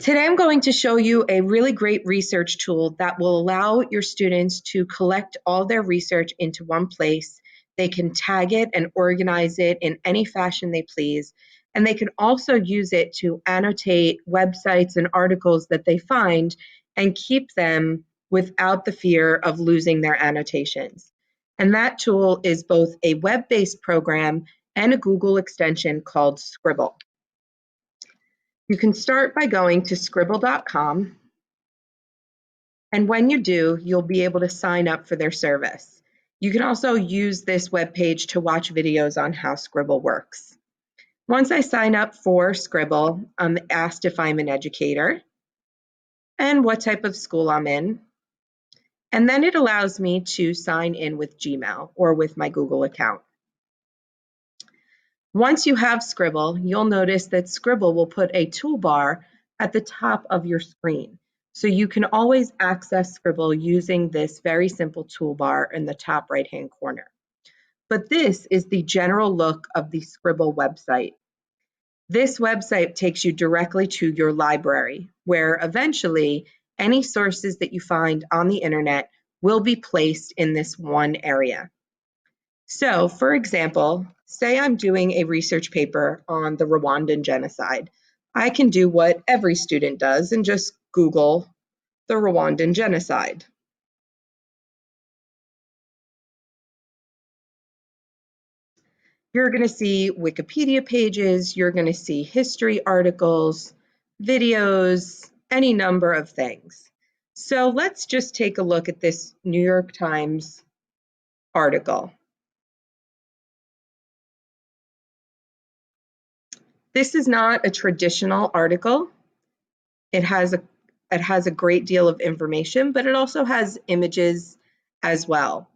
Today I'm going to show you a really great research tool that will allow your students to collect all their research into one place. They can tag it and organize it in any fashion they please, and they can also use it to annotate websites and articles that they find and keep them without the fear of losing their annotations. And that tool is both a web-based program and a Google extension called Scribble. You can start by going to scribble.com, and when you do, you'll be able to sign up for their service. You can also use this webpage to watch videos on how Scribble works. Once I sign up for Scribble, I'm asked if I'm an educator and what type of school I'm in. And then it allows me to sign in with Gmail or with my Google account. Once you have Scribble, you'll notice that Scribble will put a toolbar at the top of your screen. So you can always access Scribble using this very simple toolbar in the top right-hand corner. But this is the general look of the Scribble website. This website takes you directly to your library, where eventually any sources that you find on the internet will be placed in this one area. So, for example, say I'm doing a research paper on the Rwandan genocide. I can do what every student does and just Google the Rwandan genocide. You're going to see Wikipedia pages, you're going to see history articles, videos, any number of things. So let's just take a look at this New York Times article. This is not a traditional article. It has a great deal of information, but it also has images as well.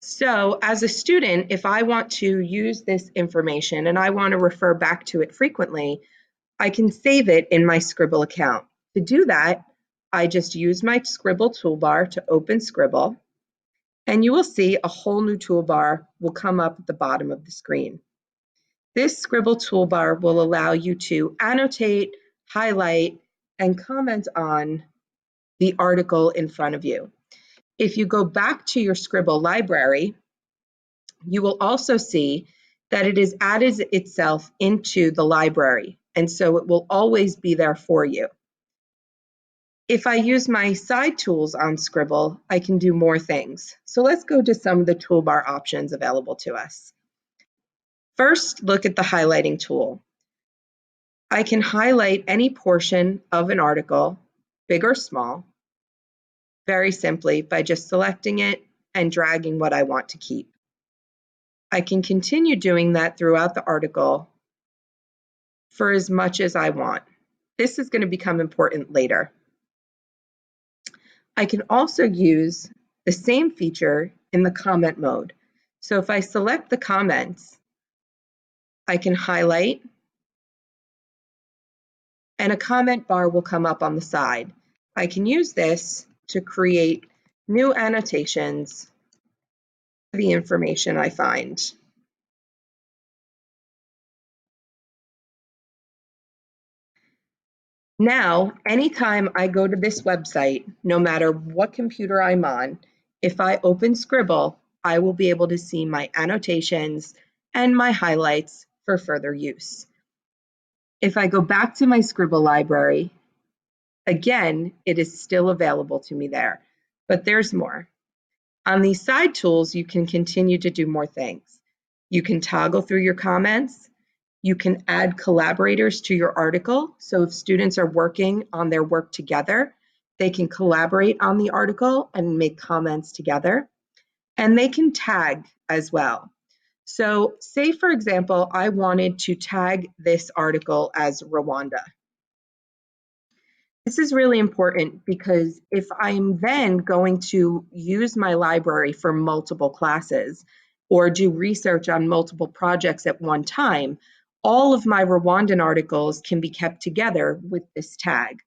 So as a student, if I want to use this information and I want to refer back to it frequently, I can save it in my Scribble account. To do that, I just use my Scribble toolbar to open Scribble, and you will see a whole new toolbar will come up at the bottom of the screen. This Scribble toolbar will allow you to annotate, highlight, and comment on the article in front of you. If you go back to your Scribble library, you will also see that it has added itself into the library, and so it will always be there for you. If I use my side tools on Scribble, I can do more things. So let's go to some of the toolbar options available to us. First, look at the highlighting tool. I can highlight any portion of an article, big or small, very simply by just selecting it and dragging what I want to keep. I can continue doing that throughout the article for as much as I want. This is going to become important later. I can also use the same feature in the comment mode. So if I select the comments, I can highlight, and a comment bar will come up on the side. I can use this to create new annotations for the information I find. Now, anytime I go to this website, no matter what computer I'm on, if I open Scribble, I will be able to see my annotations and my highlights for further use. If I go back to my Scribble library, again, it is still available to me there, but there's more. On these side tools, you can continue to do more things. You can toggle through your comments. You can add collaborators to your article. So if students are working on their work together, they can collaborate on the article and make comments together. And they can tag as well. So say, for example, I wanted to tag this article as Rwanda. This is really important because if I'm then going to use my library for multiple classes or do research on multiple projects at one time, all of my Rwandan articles can be kept together with this tag.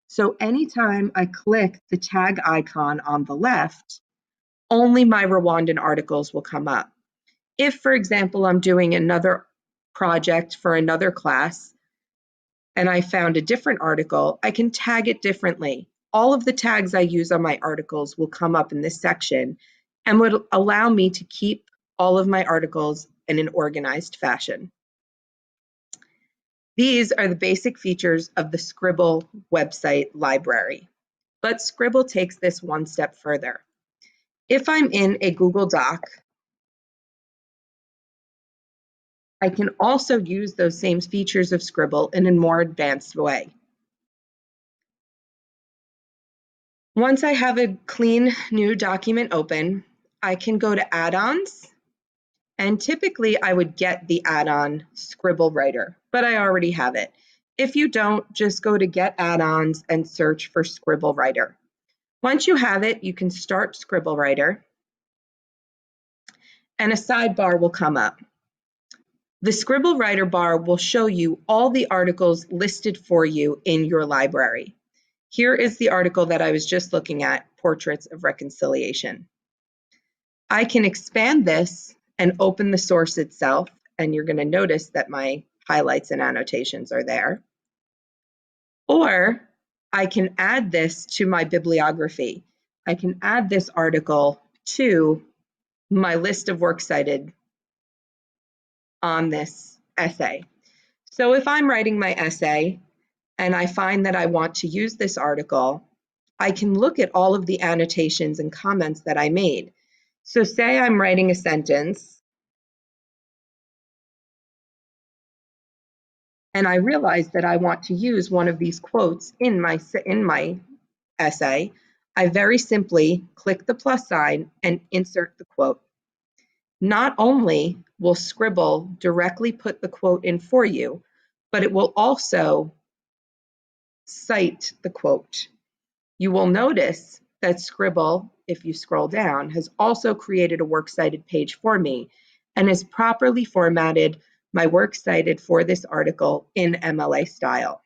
So anytime I click the tag icon on the left, only my Rwandan articles will come up. If, for example, I'm doing another project for another class, and I found a different article, I can tag it differently. All of the tags I use on my articles will come up in this section and would allow me to keep all of my articles in an organized fashion. These are the basic features of the Scrible website library, but Scrible takes this one step further. If I'm in a Google Doc, I can also use those same features of Scribble in a more advanced way. Once I have a clean new document open, I can go to add-ons, and typically I would get the add-on Scribble Writer, but I already have it. If you don't, just go to Get Add-ons and search for Scribble Writer. Once you have it, you can start Scribble Writer, and a sidebar will come up. The Scribble Writer bar will show you all the articles listed for you in your library. Here is the article that I was just looking at, Portraits of Reconciliation. I can expand this and open the source itself, and you're going to notice that my highlights and annotations are there. Or I can add this to my bibliography. I can add this article to my list of works cited on this essay. So if I'm writing my essay and I find that I want to use this article, I can look at all of the annotations and comments that I made. So say I'm writing a sentence and I realize that I want to use one of these quotes in my essay, I very simply click the plus sign and insert the quote. Not only will Scribble directly put the quote in for you, but it will also cite the quote. You will notice that Scribble, if you scroll down, has also created a works cited page for me and has properly formatted my works cited for this article in MLA style.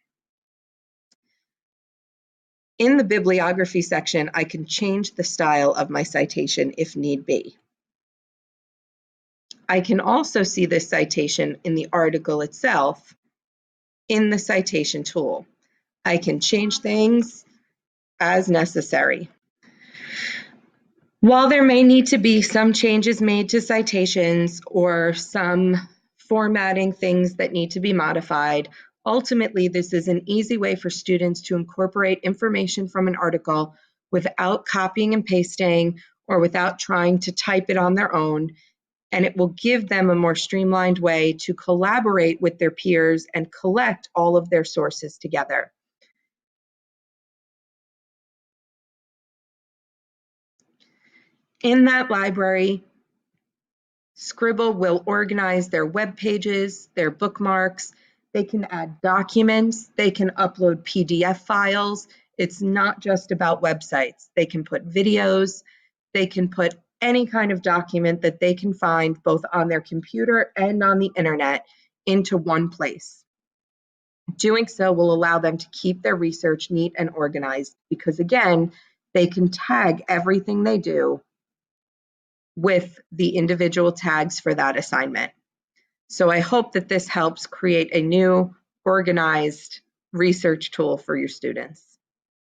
In the bibliography section, I can change the style of my citation if need be. I can also see this citation in the article itself in the citation tool. I can change things as necessary. While there may need to be some changes made to citations or some formatting things that need to be modified, ultimately this is an easy way for students to incorporate information from an article without copying and pasting or without trying to type it on their own, and it will give them a more streamlined way to collaborate with their peers and collect all of their sources together. In that library, Scribble will organize their web pages, their bookmarks. They can add documents. They can upload PDF files. It's not just about websites. They can put videos. They can put any kind of document that they can find both on their computer and on the internet into one place. Doing so will allow them to keep their research neat and organized because, again, they can tag everything they do with the individual tags for that assignment. So I hope that this helps create a new organized research tool for your students.